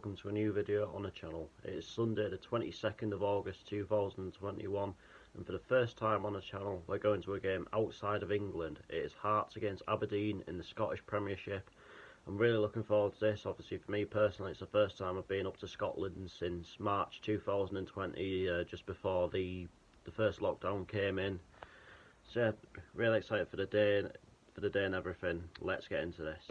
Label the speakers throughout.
Speaker 1: welcome to a new video on the channel. It is Sunday the 22nd of August 2021, and for the first time on the channel we're going to a game outside of England. It is Hearts against Aberdeen in the Scottish Premiership. I'm really looking forward to this. Obviously for me personally, it's the first time I've been up to Scotland since March 2020, just before the first lockdown came in. So yeah, really excited for the day and everything. Let's get into this.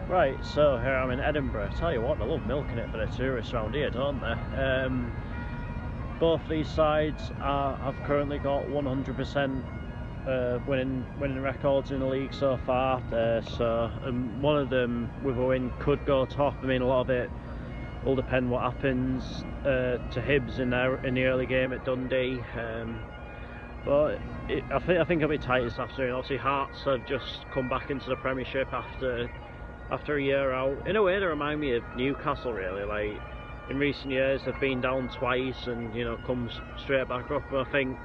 Speaker 1: Right, so here I'm in Edinburgh. I tell you what, they love milking it for the tourists around here, don't they? Both these sides have currently got 100% winning records in the league so far. One of them with a win could go top. I mean, a lot of it will depend what happens to Hibs in the early game at Dundee. But I think it'll be tight this afternoon. Obviously, Hearts have just come back into the Premiership after a year out. In a way, they remind me of Newcastle, really. Like, in recent years they've been down twice and, you know, come straight back up. But I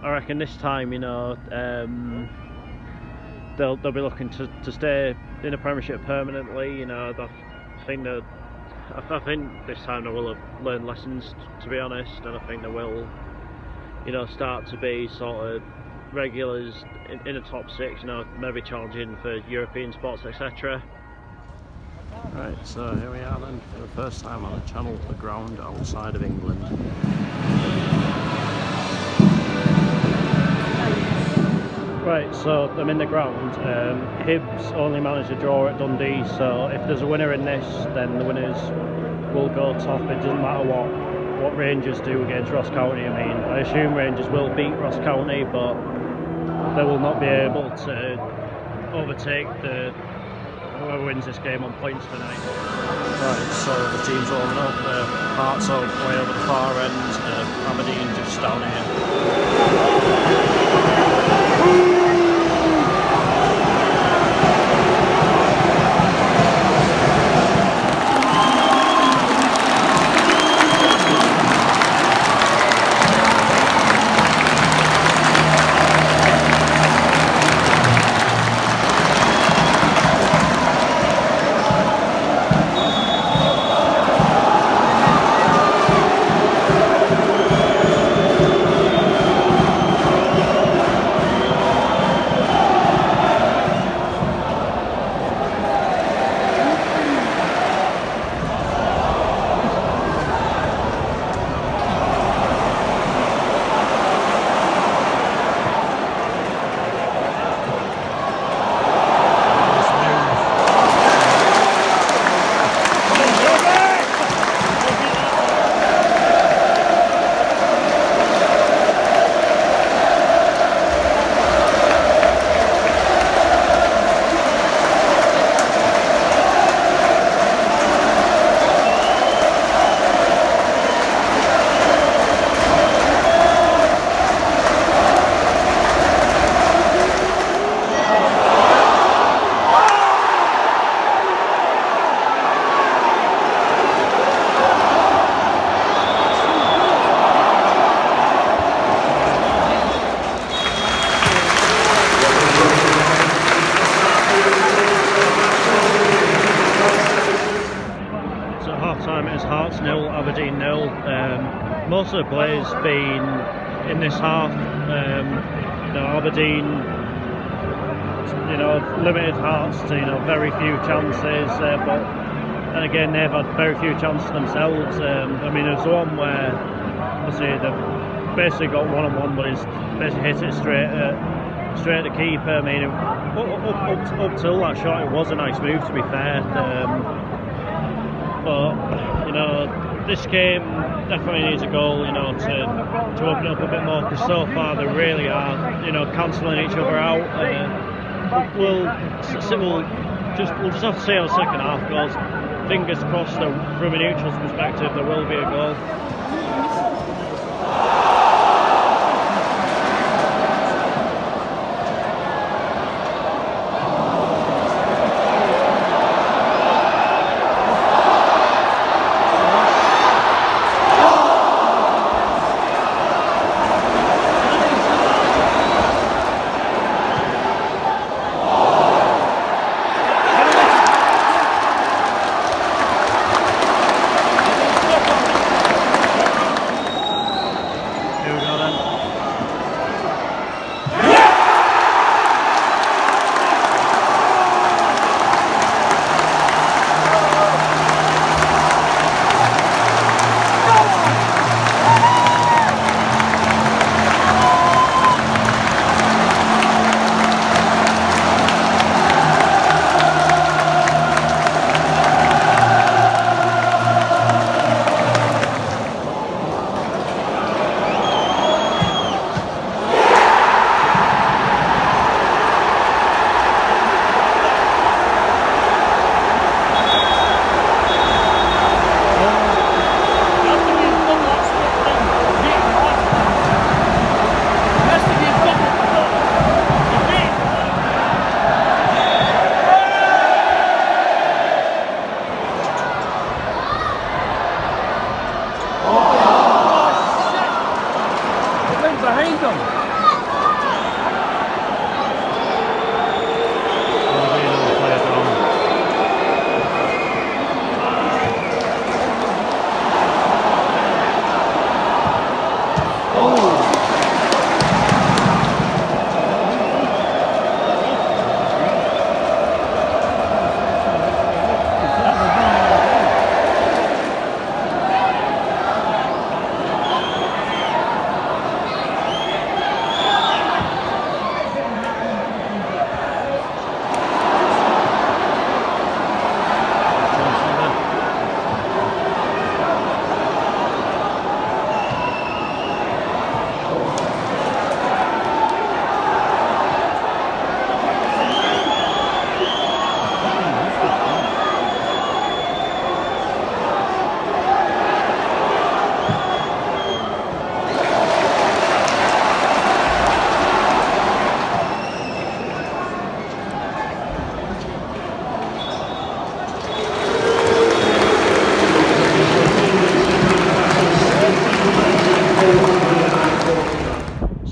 Speaker 1: reckon this time, you know, they'll be looking to stay in the Premiership permanently. You know, I think this time they will have learned lessons, to be honest, and I think they will, you know, start to be sort of regulars in the top six, you know, maybe challenging for European spots, etc. Right, so here we are then, for the first time on the channel, the ground outside of England. Right, so I'm in the ground. Hibs only managed to draw at Dundee, so if there's a winner in this, then the winners will go top. It doesn't matter what Rangers do against Ross County. I mean, I assume Rangers will beat Ross County, but they will not be able to overtake whoever wins this game on points tonight. Right, so the team's warming up. Hearts are way over the far end, Aberdeen just down here. Hearts 0, Aberdeen 0. Most of the players been in this half. Aberdeen, limited Hearts to very few chances, but and again they've had very few chances themselves. There's one where they've basically got one-on-one, but he's basically hit it straight at the keeper. Up till that shot, it was a nice move, to be fair. But this game definitely needs a goal, to open up a bit more, because so far they really are, cancelling each other out. We'll just have to see how the second half goes. Fingers crossed that from a neutral's perspective there will be a goal.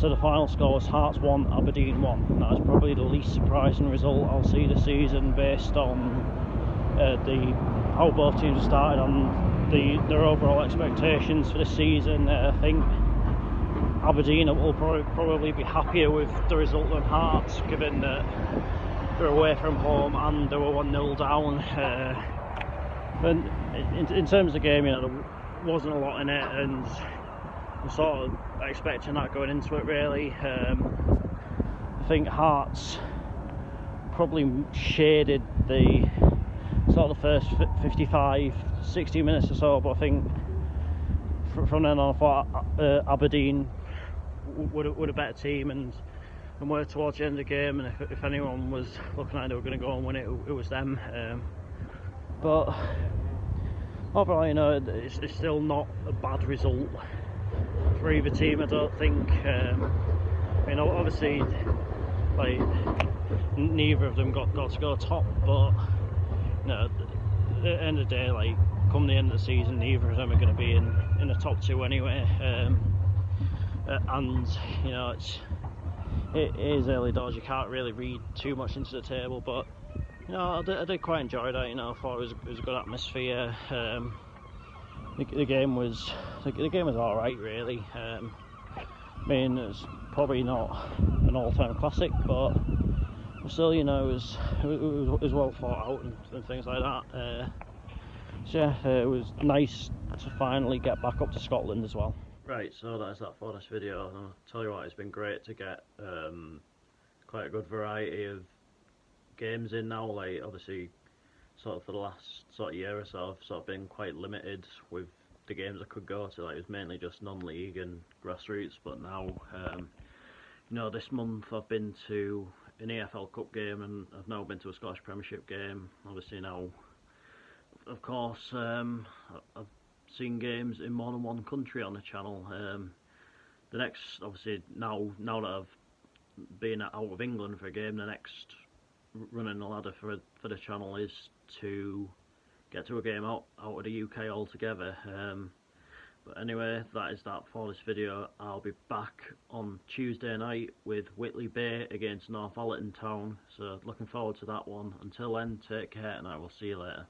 Speaker 2: So the final score was Hearts 1, Aberdeen 1. That is probably the least surprising result I'll see this season, based on how both teams started on their overall expectations for this season. I think Aberdeen will probably be happier with the result than Hearts, given that they're away from home and they were 1-0 down. But in terms of the game, there wasn't a lot in it, and I'm sort of expecting that going into it, really. I think Hearts probably shaded the sort of the first 55, 60 minutes or so, but I think from then on I thought Aberdeen were a better team and were towards the end of the game, and if anyone was looking like they were going to go and win it, it was them. But overall, it's still not a bad result for either team, I don't think. Obviously, neither of them got to go top, but at the end of the day, come the end of the season, neither of them are going to be in the top two anyway. And it is early doors, you can't really read too much into the table, but I did quite enjoy that. I thought it was a good atmosphere. the game was all right, really. I mean, it's probably not an all-time classic, but still, you know, it was well thought out and things like that. So yeah, it was nice to finally get back up to Scotland as well.
Speaker 1: Right, so that's that for this video. I'll tell you what, it's been great to get quite a good variety of games in now. Like, obviously, sort of for the last sort of year or so, I've sort of been quite limited with the games I could go to. Like, it was mainly just non-league and grassroots, but now, you know, this month I've been to an EFL Cup game, and I've now been to a Scottish Premiership game. Obviously now, of course, I've seen games in more than one country on the channel. The next, obviously, now that I've been out of England for a game, the next running the ladder for the channel is to get to a game out of the UK altogether. But anyway, that is that for this video. I'll be back on Tuesday night with Whitley Bay against Northallerton Town, so looking forward to that one. Until then, take care and I will see you later.